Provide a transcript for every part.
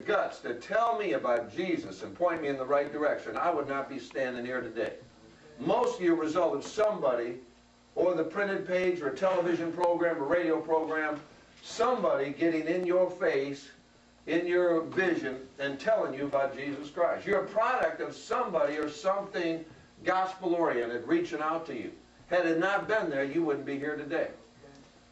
guts to tell me about Jesus and point me in the right direction, I would not be standing here today. Most of you are a result of somebody, or the printed page, or a television program, or radio program, somebody getting in your face, in your vision, and telling you about Jesus Christ. You're a product of somebody or something gospel-oriented reaching out to you. Had it not been there, you wouldn't be here today.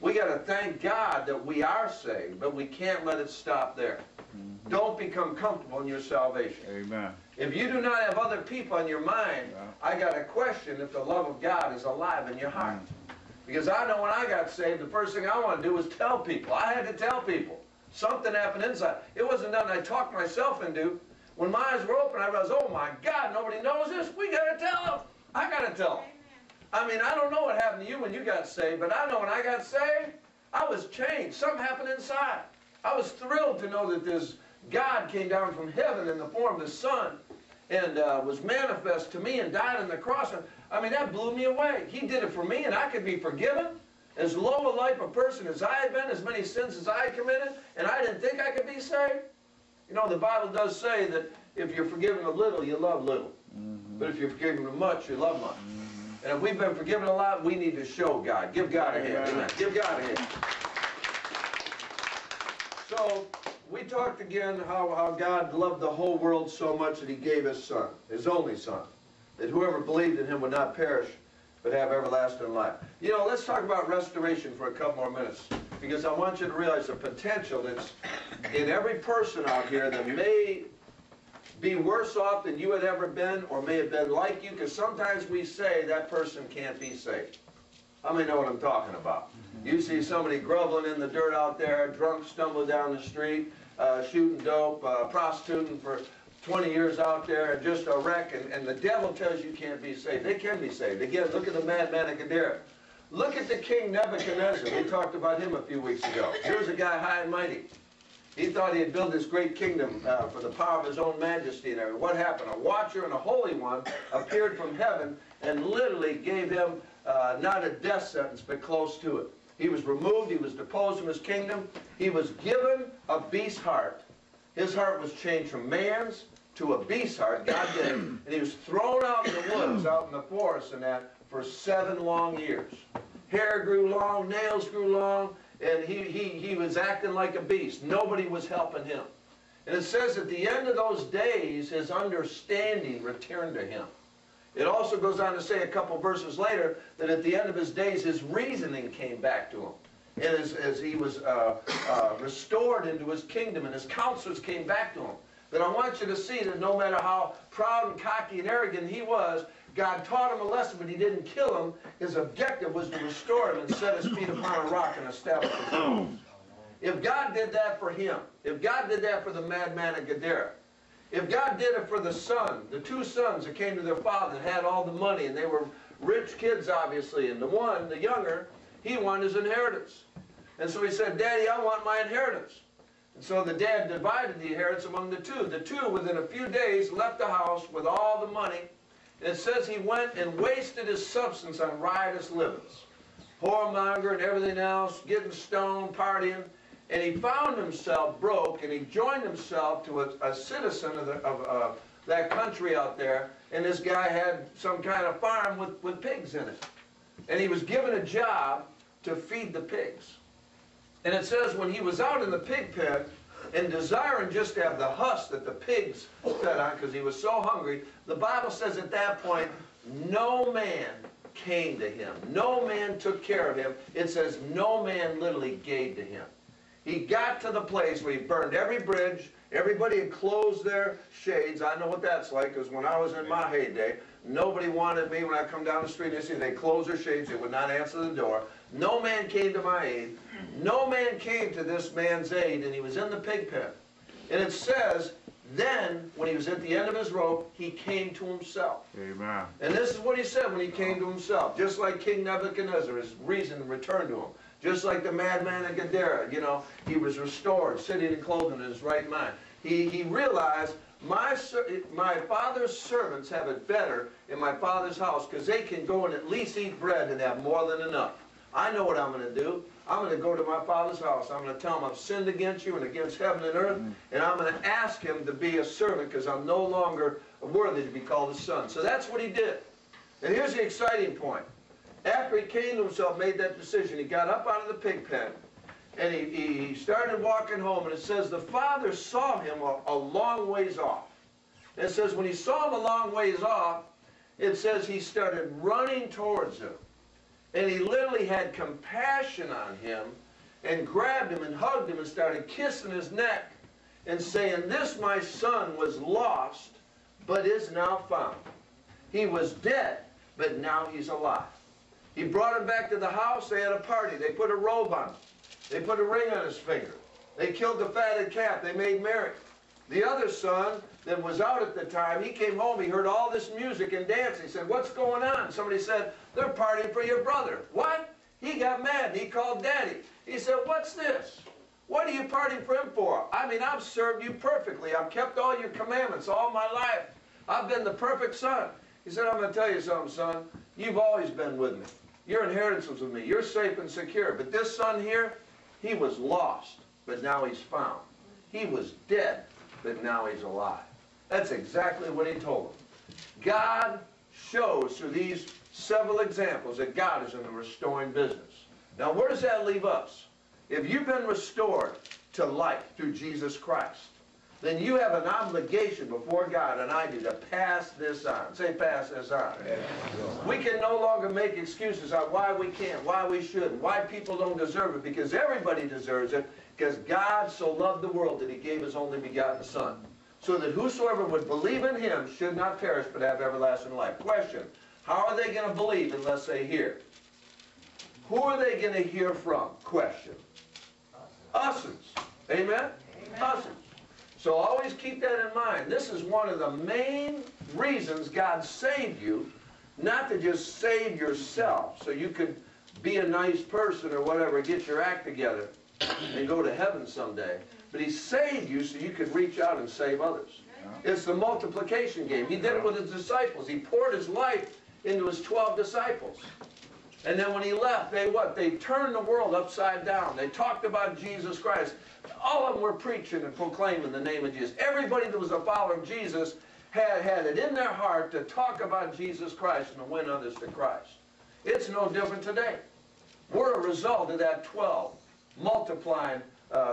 We got to thank God that we are saved, but we can't let it stop there. Don't become comfortable in your salvation. Amen. If you do not have other people in your mind, I got to question if the love of God is alive in your heart. Because I know when I got saved, the first thing I want to do was tell people. I had to tell people. Something happened inside. It wasn't nothing I talked myself into. When my eyes were open, I realized, oh my God, nobody knows this. We got to tell them. I got to tell them. I mean, I don't know what happened to you when you got saved, but I know when I got saved, I was changed. Something happened inside. I was thrilled to know that this God came down from heaven in the form of His Son and was manifest to me and died on the cross. And, I mean, that blew me away. He did it for me, and I could be forgiven. As low a life a person as I had been, as many sins as I had committed, and I didn't think I could be saved. You know, the Bible does say that if you're forgiven a little, you love little. But if you're forgiven much, you love much. And if we've been forgiven a lot, we need to show God. Give God a hand. Amen. Give God a hand. So, we talked again how God loved the whole world so much that He gave His Son, His only Son, that whoever believed in Him would not perish, but have everlasting life. You know, let's talk about restoration for a couple more minutes, because I want you to realize the potential that's in every person out here that may be worse off than you had ever been, or may have been like you, because sometimes we say that person can't be saved. How many know what I'm talking about? You see somebody groveling in the dirt out there, drunk, stumbling down the street, shooting dope, prostituting for 20 years out there, and just a wreck, and the devil tells you can't be saved. They can be saved. Again, look at the madman of Gadara. Look at the king Nebuchadnezzar. We talked about him a few weeks ago. Here's a guy high and mighty. He thought he had built this great kingdom for the power of his own majesty and everything. What happened? A watcher and a holy one appeared from heaven and literally gave him not a death sentence, but close to it. He was removed. He was deposed from his kingdom. He was given a beast's heart. His heart was changed from man's to a beast's heart. God did it. And he was thrown out in the woods, out in the forest and that, for 7 long years. Hair grew long, nails grew long, and he was acting like a beast. Nobody was helping him. And it says at the end of those days, his understanding returned to him. It also goes on to say a couple verses later that at the end of his days, his reasoning came back to him. And as he was restored into his kingdom, and his counselors came back to him. But I want you to see that no matter how proud and cocky and arrogant he was, God taught him a lesson, but He didn't kill him. His objective was to restore him and set his feet upon a rock and establish his throne. If God did that for him, if God did that for the madman of Gadara, if God did it for the son, the 2 sons that came to their father and had all the money, and they were rich kids obviously, and the one, the younger, he wanted his inheritance. And so he said, Daddy, I want my inheritance. And so the dad divided the inheritance among the 2. The 2, within a few days, left the house with all the money. And it says he went and wasted his substance on riotous livings. Whoremonger and everything else, getting stoned, partying. And he found himself broke, and he joined himself to a citizen of that country out there. And this guy had some kind of farm with pigs in it. And he was given a job to feed the pigs. And it says when he was out in the pig pen and desiring just to have the husk that the pigs fed on because he was so hungry, the Bible says at that point, no man came to him. No man took care of him. It says no man literally gave to him. He got to the place where he burned every bridge. Everybody had closed their shades. I know what that's like, because when I was in my heyday, nobody wanted me when I come down the street and they closed their shades. They would not answer the door. No man came to my aid. No man came to this man's aid, and he was in the pig pen. And it says, then, when he was at the end of his rope, he came to himself. Amen. And this is what he said when he came to himself. Just like King Nebuchadnezzar, his reason returned to him. Just like the madman of Gadara, you know, he was restored, sitting and clothing in his right mind. He realized, my father's servants have it better in my father's house because they can go and at least eat bread and have more than enough. I know what I'm going to do. I'm going to go to my Father's house. I'm going to tell him I've sinned against you and against heaven and earth, and I'm going to ask him to be a servant because I'm no longer worthy to be called a son. So that's what he did. And here's the exciting point. After he came to himself, made that decision, he got up out of the pig pen, and he started walking home, and it says the father saw him a long ways off. And it says when he saw him a long ways off, it says he started running towards him. And he literally had compassion on him and grabbed him and hugged him and started kissing his neck and saying, this my son was lost, but is now found. He was dead, but now he's alive. He brought him back to the house. They had a party. They put a robe on him. They put a ring on his finger. They killed the fatted calf. They made merry. The other son that was out at the time, he came home. He heard all this music and dancing. He said, what's going on? Somebody said, they're partying for your brother. What? He got mad and he called Daddy. He said, what's this? What are you partying for him for? I mean, I've served you perfectly. I've kept all your commandments all my life. I've been the perfect son. He said, I'm going to tell you something, son. You've always been with me. Your inheritance was with me. You're safe and secure. But this son here, he was lost, but now he's found. He was dead, but now he's alive. That's exactly what he told him. God shows through these several examples that God is in the restoring business. Now, where does that leave us? If you've been restored to life through Jesus Christ, then you have an obligation before God, and I do, to pass this on. Say, pass this on. Yeah. We can no longer make excuses on why we can't, why we shouldn't, why people don't deserve it, because everybody deserves it, because God so loved the world that he gave his only begotten Son, so that whosoever would believe in him should not perish but have everlasting life. Question, how are they going to believe unless they hear? Who are they going to hear from? Question. Us'ns. Amen? Us'ns. So always keep that in mind. This is one of the main reasons God saved you, not to just save yourself so you could be a nice person or whatever, get your act together and go to heaven someday. But he saved you so you could reach out and save others. It's the multiplication game. He did it with his disciples. He poured his life into his 12 disciples. And then when he left, they what? They turned the world upside down. They talked about Jesus Christ. All of them were preaching and proclaiming the name of Jesus. Everybody that was a follower of Jesus had it in their heart to talk about Jesus Christ and to win others to Christ. It's no different today. We're a result of that 12 multiplying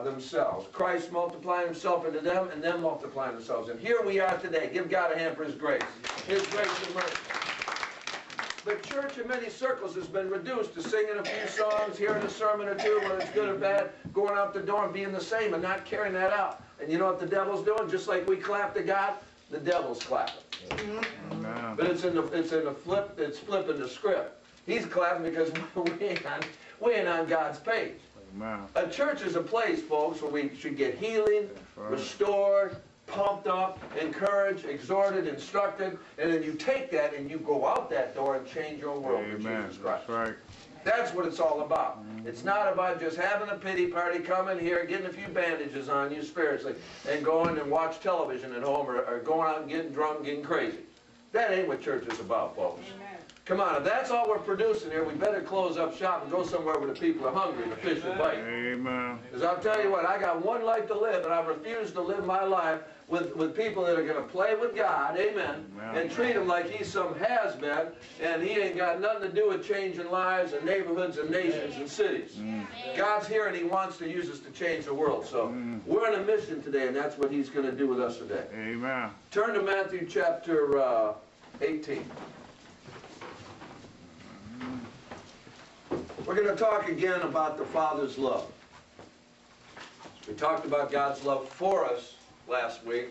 themselves. Christ multiplying himself into them and them multiplying themselves. And here we are today. Give God a hand for his grace. His grace and mercy. But church in many circles has been reduced to singing a few songs, hearing a sermon or two, whether it's good or bad, going out the door and being the same and not carrying that out. And you know what the devil's doing? Just like we clap to God, the devil's clapping. Amen. But it's flipping the script. He's clapping because we ain't on God's page. Amen. A church is a place, folks, where we should get healing, restored, pumped up, encouraged, exhorted, instructed, and then you take that and you go out that door and change your world for Jesus Christ. That's right. That's what it's all about. It's not about just having a pity party, coming here, getting a few bandages on you spiritually, and going and watch television at home, or going out and getting drunk and getting crazy. That ain't what church is about, folks. Amen. Come on, if that's all we're producing here, we better close up shop and go somewhere where the people are hungry and the fish will bite. Amen. Because I'll tell you what, I got one life to live, and I refuse to live my life with people that are going to play with God, amen, and treat him like he's some has-been, and he ain't got nothing to do with changing lives and neighborhoods and nations and cities. God's here, and he wants to use us to change the world. So we're on a mission today, and that's what he's going to do with us today. Amen. Turn to Matthew chapter 18. We're going to talk again about the Father's love. We talked about God's love for us last week,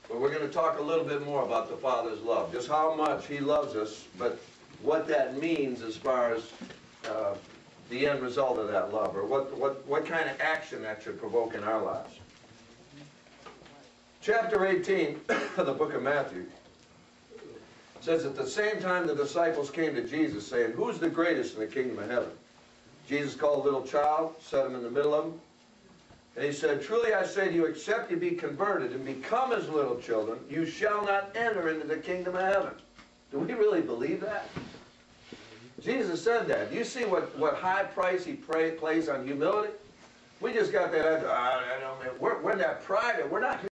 but we're going to talk a little bit more about the Father's love, just how much he loves us, but what that means as far as the end result of that love, or what kind of action that should provoke in our lives. Chapter 18 of the book of Matthew says, at the same time the disciples came to Jesus, saying, who's the greatest in the kingdom of heaven? Jesus called a little child, set him in the middle of them, and he said, truly I say to you, except you be converted and become as little children, you shall not enter into the kingdom of heaven. Do we really believe that? Jesus said that. Do you see what high price he plays on humility? We just got that, we're in that pride, we're not